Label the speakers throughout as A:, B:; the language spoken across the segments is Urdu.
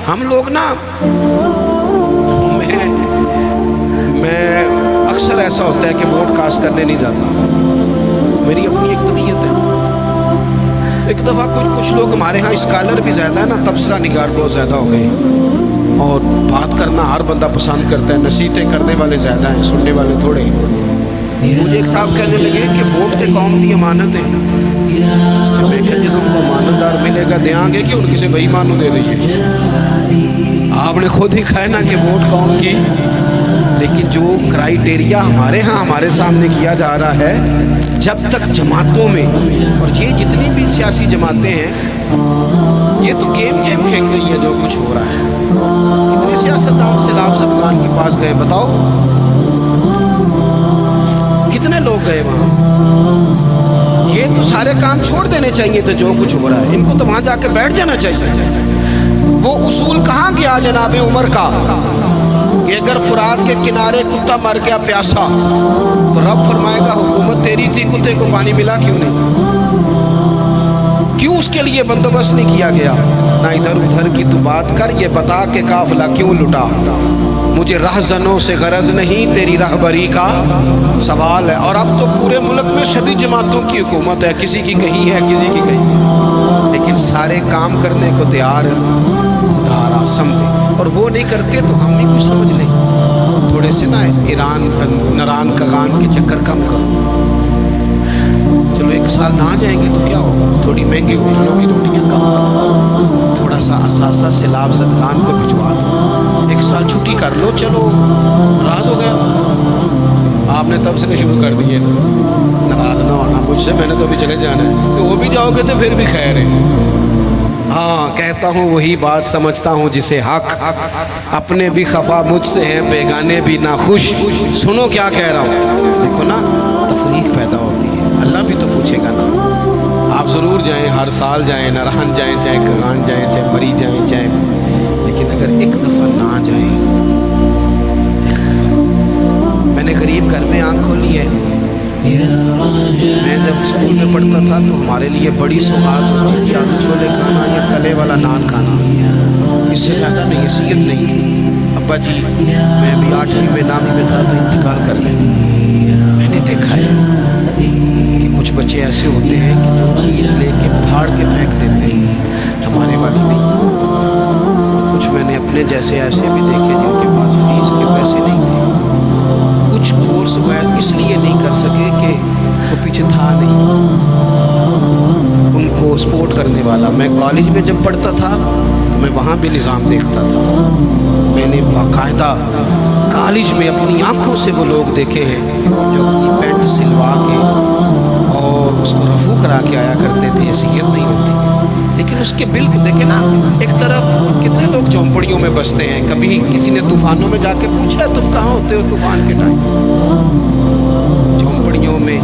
A: ہم لوگ نا میں اکثر ایسا ہوتا ہے کہ ووٹ کاسٹ کرنے نہیں جاتا، میری اپنی ایک طبیعت ہے۔ ایک دفعہ کچھ لوگ ہمارے ہاں اسکالر بھی زیادہ ہے نا، تبصرہ نگار بہت زیادہ ہو گئے، اور بات کرنا ہر بندہ پسند کرتا ہے، نصیحتیں کرنے والے زیادہ ہیں، سننے والے تھوڑے ہیں۔ مجھے ایک صاحب کہنے لگے کہ ووٹ تے قوم دی امانت ہے۔ میں کہا جب ہم کو امانت دار ملے گا دیاں گے کہ ان کسی بے ایمان نو دے دئیے؟ آپ نے خود ہی کہا ہے نا کہ ووٹ قوم کی، لیکن جو کرائیٹیریا ہمارے ہاں ہمارے سامنے کیا جا رہا ہے، جب تک جماعتوں میں، اور یہ جتنی بھی سیاسی جماعتیں ہیں یہ تو گیم کھیل رہی ہے جو کچھ ہو رہا ہے۔ کتنے سیاستدان سیلاب زدگان کے پاس گئے بتاؤ؟ کتنے لوگ گئے وہاں؟ یہ تو سارے کام چھوڑ دینے چاہیے تھے جو کچھ ہو رہا ہے، ان کو تو وہاں جا کے بیٹھ جانا چاہیے۔ وہ اصول کہاں گیا جناب عمر کا کہ اگر فرات کے کنارے کتا مر گیا پیاسا تو رب فرمائے گا حکومت تیری تھی، کتے کو پانی ملا کیوں نہیں؟ کیوں اس کے لیے بندوبست نہیں کیا گیا؟ نہ ادھر ادھر کی تو بات کر، یہ بتا کہ قافلہ کیوں لٹا؟ مجھے رہزنوں سے غرض نہیں، تیری رہبری کا سوال ہے۔ اور اب تو پورے ملک میں سبھی جماعتوں کی حکومت ہے، کسی کی کہیں ہے کسی کی کہیں ہے، لیکن سارے کام کرنے کو تیار خدا را سمجھے، اور وہ نہیں کرتے تو ہم بھی کچھ سمجھ لیں۔ تھوڑے سے نا ایران نران کگان کے چکر کم کرو، چلو ایک سال نہ جائیں گے تو کیا ہوگا، تھوڑی مہنگی ہوٹلوں کی روٹیاں کم کرو، تھوڑا سا اثاثہ سیلاب زدگان کو بھجوا دو، ایک سال چھٹی کر لو، چلو ناراض ہو گیا آپ نے تب سے شروع کر دیے، ناراض نہ ہونا مجھ سے، میں نے تو ابھی چلے جانا ہے، وہ بھی جاؤ گے تو پھر بھی خیر ہے۔ ہاں کہتا ہوں وہی بات سمجھتا ہوں جسے حق، اپنے بھی خفا مجھ سے ہیں بیگانے بھی ناخوش، سنو کیا کہہ رہا ہوں، دیکھو نا تفریق پیدا ہوتی ہے، اللہ بھی تو پوچھے گا نا۔ آپ ضرور جائیں، ہر سال جائیں، نرہن جائیں، چاہے کگان جائیں، چاہے مری جائیں، چاہے، لیکن اگر ایک دفعہ نہ جائیں، ایک دفعہ میں نے غریب گھر میں آنکھ کھولی ہے۔ میں جب اسکول میں پڑھتا تھا تو ہمارے لیے بڑی سوغات ہوتی تھی آلو چھولے کھانا یا تلے والا نان کھانا، اس سے زیادہ نہیں، حیثیت نہیں تھی۔ ابا جی میں ابھی 8ویں میں 9ویں میں تھا تو انتقال کر گئے۔ میں نے دیکھا ہے کہ کچھ بچے ایسے ہوتے ہیں کہ جو چیز لے کے پھاڑ کے پھینک دیتے ہیں، ہمارے والے نہیں۔ کچھ میں نے اپنے جیسے ایسے بھی دیکھے جن کے پاس فیس کے پیسے نہیں تھے، کچھ کورس وہ اس لیے نہیں کر سکے کہ وہ پیچھے تھا نہیں ان کو سپورٹ کرنے والا۔ میں کالج میں جب پڑھتا تھا تو میں وہاں بھی نظام دیکھتا تھا، میں نے باقاعدہ کالج میں اپنی آنکھوں سے وہ لوگ دیکھے ہیں جو اپنی پینٹ سلوا کے اور اس کو رفو کرا کے آیا کرتے تھے، حیثیت نہیں ہوتی، لیکن اس کے بالکل دیکھیں نا، ایک طرف کتنے لوگ جھونپڑیوں میں بستے ہیں، کبھی کسی نے طوفانوں میں جا کے پوچھا تم کہاں ہوتے ہو طوفان کے ٹائم؟ جھونپڑیوں میں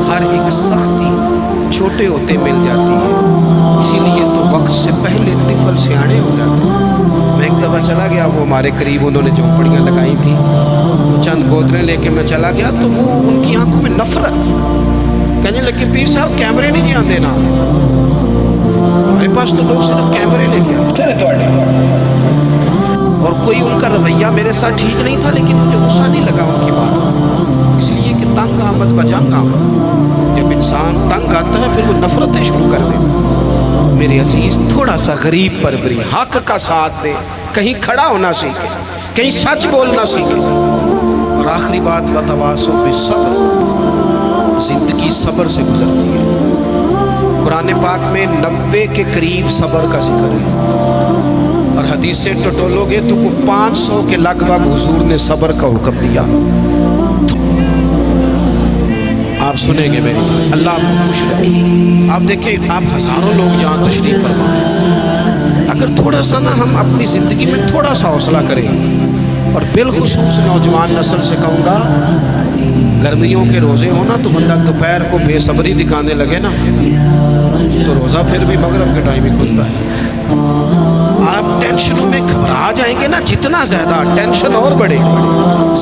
A: ہر ایک سختی چھوٹے ہوتے مل جاتی ہے، اسی لیے تو وقت سے پہلے طفل سیانے ہو جاتے ہیں۔ میں ایک دفعہ چلا گیا، وہ ہمارے قریب انہوں نے جھونپڑیاں لگائی تھیں، تو چند بوتلیں لے کے میں چلا گیا تو وہ ان کی آنکھوں میں نفرت، کہنے لگے پیر صاحب کیمرے نہیں جان دینا، ہمارے پاس تو لوگ صرف کیمرے لے کے آتے، اور کوئی ان کا رویہ میرے ساتھ ٹھیک نہیں تھا، لیکن مجھے غصہ نہیں لگا ان کی بات، اس لیے کہ تنگ آمد بجنگ آمد، جب انسان تنگ آتا ہے پھر وہ نفرتیں شروع کر دیتا۔ میرے عزیز تھوڑا سا غریب پروری، حق کا ساتھ دے، کہیں کھڑا ہونا سیکھے، کہیں سچ بولنا سیکھے، اور آخری بات وتواصوا بالصبر، زندگی صبر سے گزرتی ہے۔ قرآن پاک میں 90 کے قریب صبر کا ذکر ہے، اور حدیثیں ٹٹولو گے تو 500 کے لگ بھگ حضور نے صبر کا حکم دیا۔ آپ سنیں گے میری، اللہ آپ کو خوش رکھے۔ آپ دیکھیں، آپ ہزاروں لوگ جہاں تشریف فرمائیں، اگر تھوڑا سا نا ہم اپنی زندگی میں تھوڑا سا حوصلہ کریں، اور بالخصوص نوجوان نسل سے کہوں گا، گرمیوں کے روزے ہونا تو بندہ دوپہر کو بے صبری دکھانے لگے نا تو روزہ پھر بھی مغرب کے ٹائم ہی کھلتا ہے۔ آپ ٹینشنوں میں گھبرا جائیں گے نا، جتنا زیادہ ٹینشن اور بڑھے،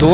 A: 2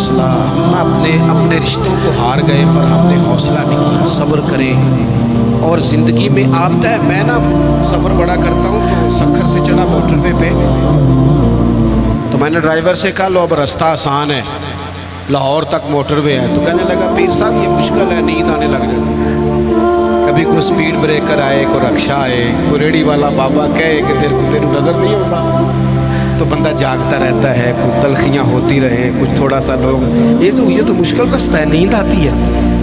A: حوصلہ نہ اپنے رشتوں کو ہار گئے پر ہم نے حوصلہ نہیں کیا. صبر کریں اور زندگی میں آتا ہے. میں نا سفر بڑا کرتا ہوں تو سکھر سے چلا موٹر وے پہ, تو میں نے ڈرائیور سے کہا لو اب راستہ آسان ہے, لاہور تک موٹر وے ہے. تو کہنے لگا پیر صاحب یہ مشکل ہے, نیند آنے لگ جاتی ہے. کبھی کوئی سپیڈ بریکر آئے, کوئی رکشہ آئے, کوئی ریڑھی والا بابا کہے کہ تیرے نظر نہیں ہوتا, تو بندہ جاگتا رہتا ہے. کوئی تلخیاں ہوتی رہیں, کچھ تھوڑا سا لوگ یہ تو مشکل رستہ ہے, نیند آتی ہے.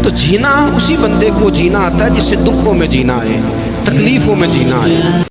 A: تو جینا اسی بندے کو جینا آتا ہے جسے دکھوں میں جینا ہے, تکلیفوں میں جینا ہے.